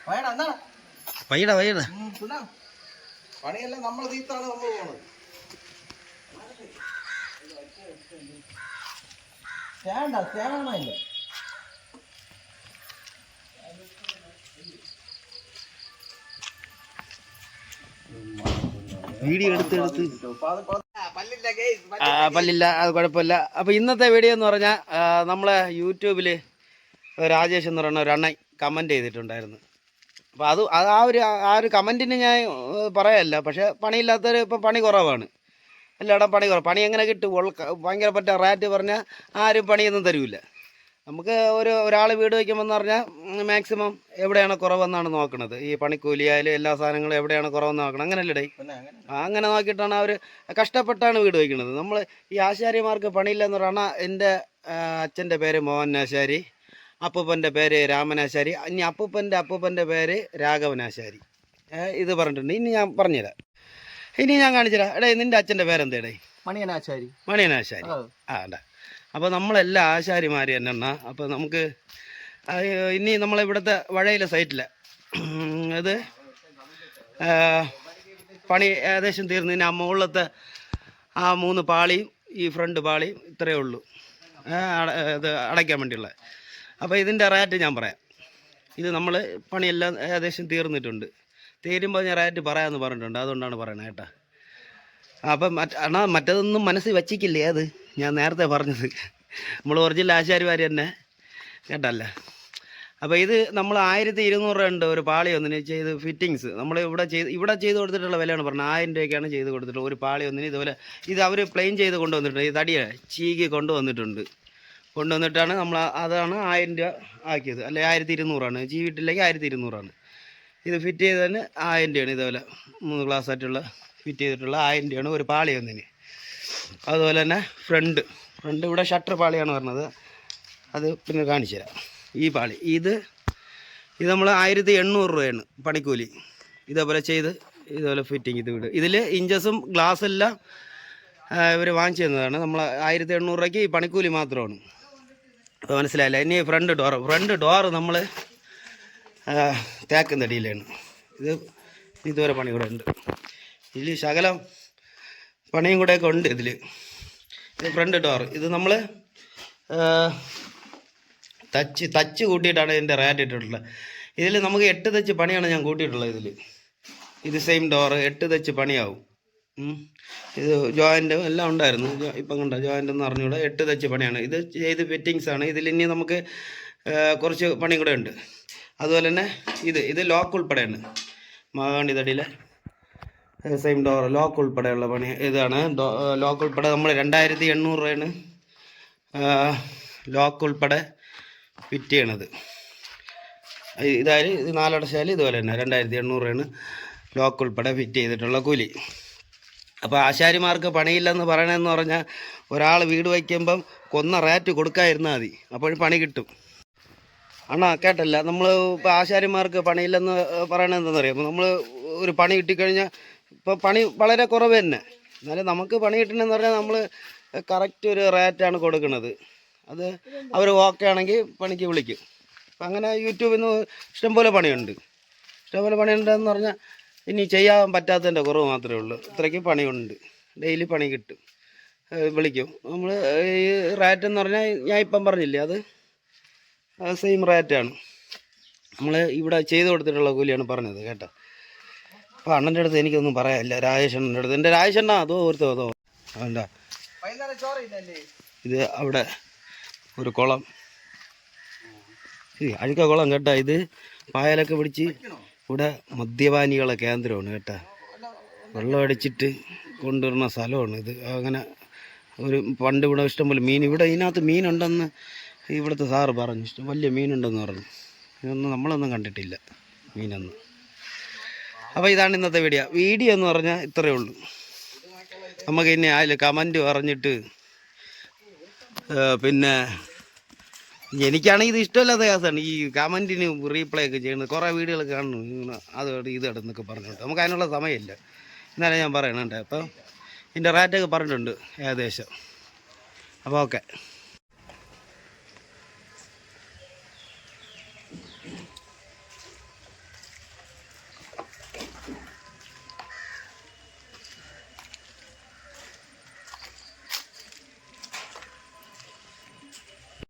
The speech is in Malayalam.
വൈകിടാ വൈകിടാ പണിയെല്ലാം നമ്മൾ തീർത്താണ് നമ്മൾ പോകുന്നത്. സ്റ്റാൻഡാണോ? വീഡിയോ എടുത്ത് പല്ലില്ല, അത് കുഴപ്പമില്ല. അപ്പോൾ ഇന്നത്തെ വീഡിയോ എന്ന് പറഞ്ഞാൽ നമ്മളെ യൂട്യൂബിൽ രാജേഷ് എന്ന് പറയുന്ന ഒരു അണ്ണൻ കമൻറ്റ് ചെയ്തിട്ടുണ്ടായിരുന്നു. അപ്പോൾ ആ ഒരു കമൻറ്റിന് ഞാൻ പറയല്ല. പക്ഷേ പണിയില്ലാത്തവർ ഇപ്പോൾ പണി കുറവാണ്, എല്ലായിടം പണി കുറവ്. പണി എങ്ങനെ കിട്ടും? ഭയങ്കര പറ്റ റേറ്റ് പറഞ്ഞാൽ ആരും പണിയൊന്നും തരില്ല. നമുക്ക് ഒരാൾ വീട് വയ്ക്കുമെന്ന് പറഞ്ഞാൽ മാക്സിമം എവിടെയാണ് കുറവെന്നാണ് നോക്കുന്നത്. ഈ പണിക്കൂലിയായാലും എല്ലാ സാധനങ്ങളും എവിടെയാണ് കുറവെന്ന് നോക്കണം. അങ്ങനെയല്ലേ? അങ്ങനെ നോക്കിയിട്ടാണ് അവർ കഷ്ടപ്പെട്ടാണ് വീട് വയ്ക്കുന്നത്. നമ്മൾ ഈ ആശാരിമാർക്ക് പണിയില്ലെന്ന് പറഞ്ഞാൽ എൻ്റെ അച്ഛൻ്റെ പേര് മോഹനാശാരി, അപ്പൂപ്പൻ്റെ പേര് രാമനാശാരി, ഇനി അപ്പൂപ്പൻ്റെ പേര് രാഘവനാശാരി. ഇത് പറഞ്ഞിട്ടുണ്ട്. ഇനി ഞാൻ പറഞ്ഞുതരാം, ഇനി ഞാൻ കാണിച്ചുതരാം. എടേ, നിൻ്റെ അച്ഛൻ്റെ പേരെന്തേടേ? മണിയനാശാരി. ആ ഉണ്ടാ. അപ്പോൾ നമ്മളെല്ലാം ആശാരിമാർ തന്നെ എണ്ണ. അപ്പോൾ നമുക്ക് ഇനി നമ്മളിവിടുത്തെ വഴയിലെ സൈറ്റിൽ ഇത് പണി ഏകദേശം തീർന്നു. ഇനി ആ മുകളിലത്തെ ആ 3 പാളിയും ഈ ഫ്രണ്ട് പാളിയും ഇത്രയേ ഉള്ളൂ ഇത് അടയ്ക്കാൻ വേണ്ടിയുള്ളത്. അപ്പോൾ ഇതിൻ്റെ റേറ്റ് ഞാൻ പറയാം. ഇത് നമ്മൾ പണിയെല്ലാം ഏകദേശം തീർന്നിട്ടുണ്ട്. തീരുമ്പോൾ ഞാൻ റേറ്റ് പറയാമെന്ന് പറഞ്ഞിട്ടുണ്ട്, അതുകൊണ്ടാണ് പറയണത് കേട്ടോ. അപ്പം മറ്റതൊന്നും മനസ്സിൽ വച്ചിക്കില്ലേ? അത് ഞാൻ നേരത്തെ പറഞ്ഞത് നമ്മൾ ഒറിജിനൽ ആശാരിമാർ തന്നെ കേട്ടല്ല. അപ്പോൾ ഇത് നമ്മൾ 1200 രൂപ ഉണ്ട് ഒരു പാളി ഒന്നിന് ചെയ്ത് ഫിറ്റിങ്സ്. നമ്മൾ ഇവിടെ ചെയ്ത് കൊടുത്തിട്ടുള്ള വിലയാണ് പറഞ്ഞത്. 1000 രൂപയ്ക്കാണ് ചെയ്ത് കൊടുത്തിട്ടുള്ളത് ഒരു പാളി ഒന്നിന്. ഇതുപോലെ ഇത് അവർ പ്ലെയിൻ ചെയ്ത് കൊണ്ടുവന്നിട്ടുണ്ട്. ഈ തടിയെ ചീകി കൊണ്ടുവന്നിട്ടാണ് നമ്മൾ, അതാണ് 1000 രൂപ ആക്കിയത്. അല്ലെ 1200 ചീവിട്ടില്ലെങ്കിൽ 1200. ഇത് ഫിറ്റ് ചെയ്തതിന് 1000 രൂപയാണ്. ഇതുപോലെ 3 ഗ്ലാസ് ആയിട്ടുള്ള ഫിറ്റ് ചെയ്തിട്ടുള്ള 1000 രൂപയാണ് ഒരു പാളി ഒന്നിന്. അതുപോലെ തന്നെ ഫ്രണ്ട് ഇവിടെ ഷട്ടർ പാളിയാണ് പറഞ്ഞത്. അത് പിന്നെ കാണിച്ചു തരാം. ഈ പാളി ഇത് നമ്മൾ 1800 രൂപയാണ് പണിക്കൂലി. ഇതേപോലെ ചെയ്ത് ഇതുപോലെ ഫിറ്റിങ് ഇത് വീട്. ഇതിൽ ഇഞ്ചസും ഗ്ലാസ് എല്ലാം ഇവർ വാങ്ങിച്ചു തന്നതാണ്. നമ്മൾ 1800 രൂപയ്ക്ക് ഈ പണിക്കൂലി മാത്രമാണ്. അപ്പോൾ മനസ്സിലായില്ല. ഇനി ഫ്രണ്ട് ഡോറ് നമ്മൾ തേക്കും തടിയിലാണ്. ഇതുവരെ പണി കൂടെ ഉണ്ട്. ഇതിൽ ശകലം പണിയും കൂടെയൊക്കെ ഉണ്ട്. ഇത് ഫ്രണ്ട് ഡോർ. ഇത് നമ്മൾ തച്ച് കൂട്ടിയിട്ടാണ് ഇതിൻ്റെ റേറ്റ് ഇട്ടിട്ടുള്ളത്. ഇതിൽ നമുക്ക് 8 തച്ച് പണിയാണ് ഞാൻ കൂട്ടിയിട്ടുള്ളത്. ഇത് സെയിം ഡോറ് 8 തച്ച് പണിയാവും. ഇത് ജോയിൻറ്റും എല്ലാം ഉണ്ടായിരുന്നു. ഇപ്പം കണ്ടോ, ജോയിൻ്റ് എന്ന് അറിഞ്ഞൂടെ 8 തച്ച് പണിയാണ്. ഇത് ചെയ്ത് ഫിറ്റിങ്സാണ്. ഇതിൽ ഇനി നമുക്ക് കുറച്ച് പണിയും കൂടെ ഉണ്ട്. അതുപോലെ തന്നെ ഇത് ലോക്ക് ഉൾപ്പെടെയാണ്. മാഗാണ്ടി തടിയിലെ സെയിം ഡോർ ലോക്ക് ഉൾപ്പെടെയുള്ള പണി ഇതാണ്. ലോക്ക് ഉൾപ്പെടെ നമ്മൾ 2800 രൂപയാണ് ലോക്ക് ഉൾപ്പെടെ ഫിറ്റ് ചെയ്യണത്. ഇതായാലും ഇത് 4 അടച്ചാൽ ഇതുപോലെ തന്നെ 2800 രൂപയാണ് ലോക്ക് ഉൾപ്പെടെ ഫിറ്റ് ചെയ്തിട്ടുള്ള കൂലി. അപ്പോൾ ആശാരിമാർക്ക് പണിയില്ലെന്ന് പറയണമെന്ന് പറഞ്ഞാൽ ഒരാൾ വീട് വയ്ക്കുമ്പം കൊന്ന റേറ്റ് കൊടുക്കാതിരുന്നാൽ മതി, അപ്പോഴും പണി കിട്ടും. കേട്ടല്ല, നമ്മൾ ഇപ്പോൾ ആശാരിമാർക്ക് പണിയില്ലെന്ന് പറയണതെന്താണെന്നറിയാം. നമ്മൾ ഒരു പണി കിട്ടിക്കഴിഞ്ഞാൽ ഇപ്പോൾ പണി വളരെ കുറവ് തന്നെ, എന്നാലും നമുക്ക് പണി കിട്ടണമെന്ന് പറഞ്ഞാൽ നമ്മൾ കറക്റ്റ് ഒരു റേറ്റാണ് കൊടുക്കുന്നത്. അത് അവർ ഓക്കെ ആണെങ്കിൽ പണിക്ക് വിളിക്കും. അപ്പം അങ്ങനെ യൂട്യൂബിൽ നിന്ന് ഇഷ്ടംപോലെ പണിയുണ്ടെന്ന് പറഞ്ഞാൽ ഇനി ചെയ്യാൻ പറ്റാത്തതിൻ്റെ കുറവ് മാത്രമേ ഉള്ളൂ. ഇത്രയ്ക്ക് പണിയുണ്ട്, ഡെയിലി പണി കിട്ടും, വിളിക്കും. നമ്മൾ ഈ റേറ്റ് എന്ന് പറഞ്ഞാൽ ഞാൻ ഇപ്പം പറഞ്ഞില്ലേ, അത് സെയിം റേറ്റാണ്. നമ്മൾ ഇവിടെ ചെയ്ത് കൊടുത്തിട്ടുള്ള കൂലിയാണ് പറഞ്ഞത് കേട്ടോ. അപ്പോൾ അണ്ണൻ്റെ അടുത്ത് എനിക്കൊന്നും പറയാനില്ല, രാജേഷണ്ണൻ്റെ അടുത്ത്. എൻ്റെ രാജേഷണ്ണ അതോ വേണ്ട. ഇത് അവിടെ ഒരു കുളം, അഴുക്ക കുളം കേട്ടോ. ഇത് പായലൊക്കെ പിടിച്ച് ഇവിടെ മദ്യപാനികളെ കേന്ദ്രമാണ് കേട്ടോ. വെള്ളം അടിച്ചിട്ട് കൊണ്ടുവരുന്ന സ്ഥലമാണ് ഇത്. അങ്ങനെ പണ്ട് ഇവിടെ ഇഷ്ടംപോലെ മീൻ, ഇതിനകത്ത് മീനുണ്ടെന്ന് ഇവിടുത്തെ സാറ് പറഞ്ഞു. വലിയ മീനുണ്ടെന്ന് പറഞ്ഞു. ഇതൊന്നും നമ്മളൊന്നും കണ്ടിട്ടില്ല മീനൊന്നും. അപ്പോൾ ഇതാണ് ഇന്നത്തെ വീഡിയോ എന്ന് പറഞ്ഞാൽ ഇത്രയേ ഉള്ളൂ. നമുക്ക് ഇനി അതിൽ കമൻറ്റ് പറഞ്ഞിട്ട് പിന്നെ എനിക്കാണെങ്കിൽ ഇത് ഇഷ്ടമില്ലാത്ത കേസാണ് ഈ കമൻറ്റിന് റീപ്ലൈ ഒക്കെ ചെയ്യുന്നത്. കുറേ വീഡിയോകൾ കാണുന്നു ഇതെന്നൊക്കെ പറഞ്ഞിട്ട് നമുക്ക് അതിനുള്ള സമയമില്ല. എന്നാലും ഞാൻ പറയണുണ്ട്. അപ്പോൾ ഇതിൻ്റെ റേറ്റൊക്കെ പറഞ്ഞിട്ടുണ്ട് ഏകദേശം. അപ്പോൾ ഓക്കെ.